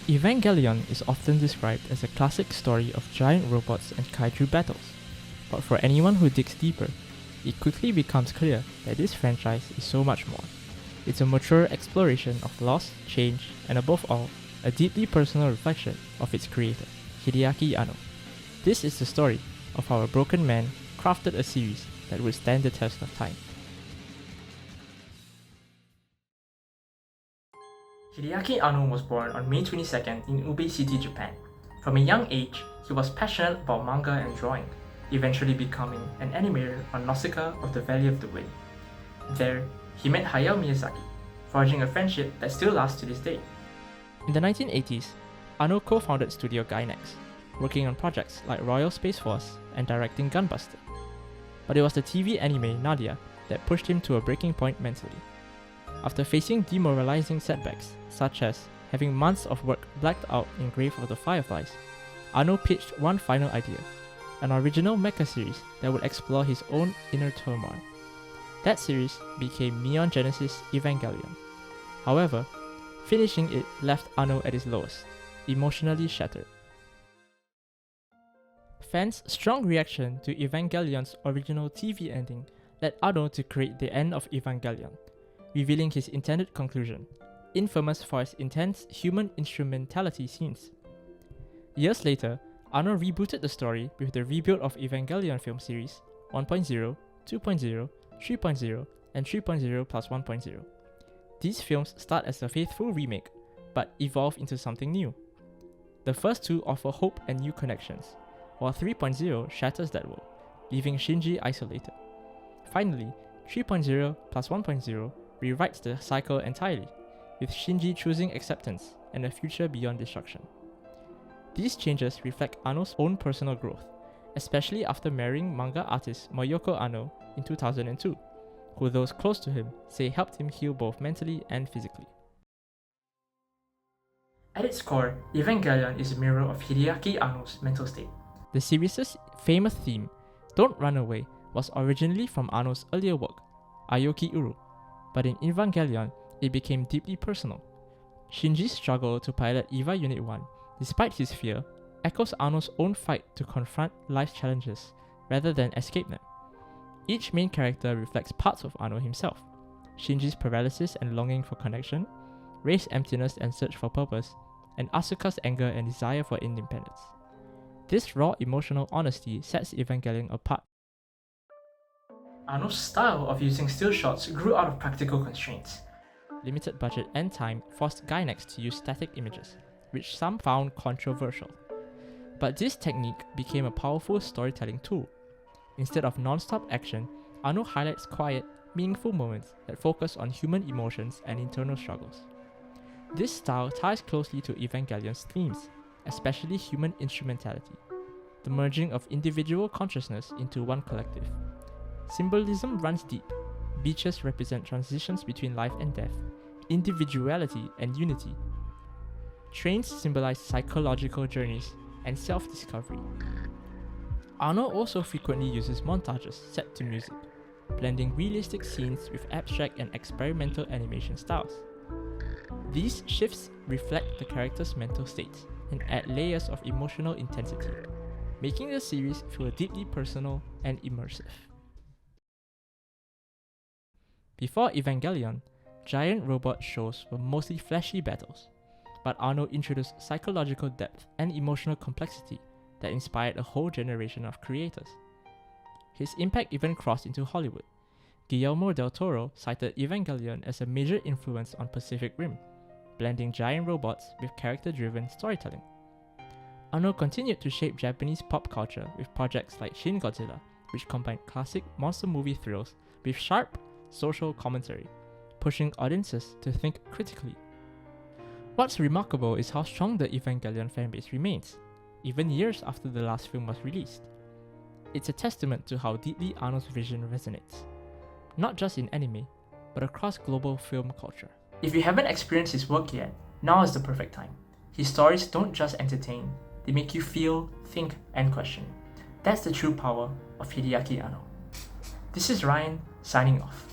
Evangelion is often described as a classic story of giant robots and kaiju battles, but for anyone who digs deeper, it quickly becomes clear that this franchise is so much more. It's a mature exploration of loss, change, and above all, a deeply personal reflection of its creator, Hideaki Anno. This is the story of how a broken man crafted a series that would stand the test of time. Hideaki Anno was born on May 22nd in Ube City, Japan. From a young age, he was passionate about manga and drawing, eventually becoming an animator on Nausicaa of the Valley of the Wind. There, he met Hayao Miyazaki, forging a friendship that still lasts to this day. In the 1980s, Anno co-founded Studio Gainax, working on projects like Royal Space Force and directing Gunbuster. But it was the TV anime Nadia that pushed him to a breaking point mentally. After facing demoralizing setbacks, such as having months of work blacked out in Grave of the Fireflies, Anno pitched one final idea, an original mecha series that would explore his own inner turmoil. That series became Neon Genesis Evangelion. However, finishing it left Anno at his lowest, emotionally shattered. Fans' strong reaction to Evangelion's original TV ending led Anno to create the end of Evangelion, revealing his intended conclusion, infamous for its intense human instrumentality scenes. Years later, Anno rebooted the story with the rebuild of Evangelion film series 1.0, 2.0, 3.0, and 3.0 plus 1.0. These films start as a faithful remake, but evolve into something new. The first two offer hope and new connections, while 3.0 shatters that world, leaving Shinji isolated. Finally, 3.0 plus 1.0 rewrites the cycle entirely, with Shinji choosing acceptance and a future beyond destruction. These changes reflect Anno's own personal growth, especially after marrying manga artist Mayoko Anno in 2002, who those close to him say helped him heal both mentally and physically. At its core, Evangelion is a mirror of Hideaki Anno's mental state. The series' famous theme, Don't Run Away, was originally from Anno's earlier work, Aoki Uru, but in Evangelion, it became deeply personal. Shinji's struggle to pilot EVA Unit 1, despite his fear, echoes Anno's own fight to confront life's challenges rather than escape them. Each main character reflects parts of Anno himself: Shinji's paralysis and longing for connection, Rei's emptiness and search for purpose, and Asuka's anger and desire for independence. This raw emotional honesty sets Evangelion apart. Anno's style of using still shots grew out of practical constraints. Limited budget and time forced Gainax to use static images, which some found controversial. But this technique became a powerful storytelling tool. Instead of non-stop action, Anno highlights quiet, meaningful moments that focus on human emotions and internal struggles. This style ties closely to Evangelion's themes, especially human instrumentality, the merging of individual consciousness into one collective. Symbolism runs deep. Beaches represent transitions between life and death, individuality and unity. Trains symbolize psychological journeys and self-discovery. Anno also frequently uses montages set to music, blending realistic scenes with abstract and experimental animation styles. These shifts reflect the character's mental states and add layers of emotional intensity, making the series feel deeply personal and immersive. Before Evangelion, giant robot shows were mostly flashy battles, but Anno introduced psychological depth and emotional complexity that inspired a whole generation of creators. His impact even crossed into Hollywood. Guillermo del Toro cited Evangelion as a major influence on Pacific Rim, blending giant robots with character-driven storytelling. Anno continued to shape Japanese pop culture with projects like Shin Godzilla, which combined classic monster movie thrills with sharp social commentary, pushing audiences to think critically. What's remarkable is how strong the Evangelion fanbase remains, even years after the last film was released. It's a testament to how deeply Anno's vision resonates, not just in anime, but across global film culture. If you haven't experienced his work yet, now is the perfect time. His stories don't just entertain, they make you feel, think, and question. That's the true power of Hideaki Anno. This is Ryan, signing off.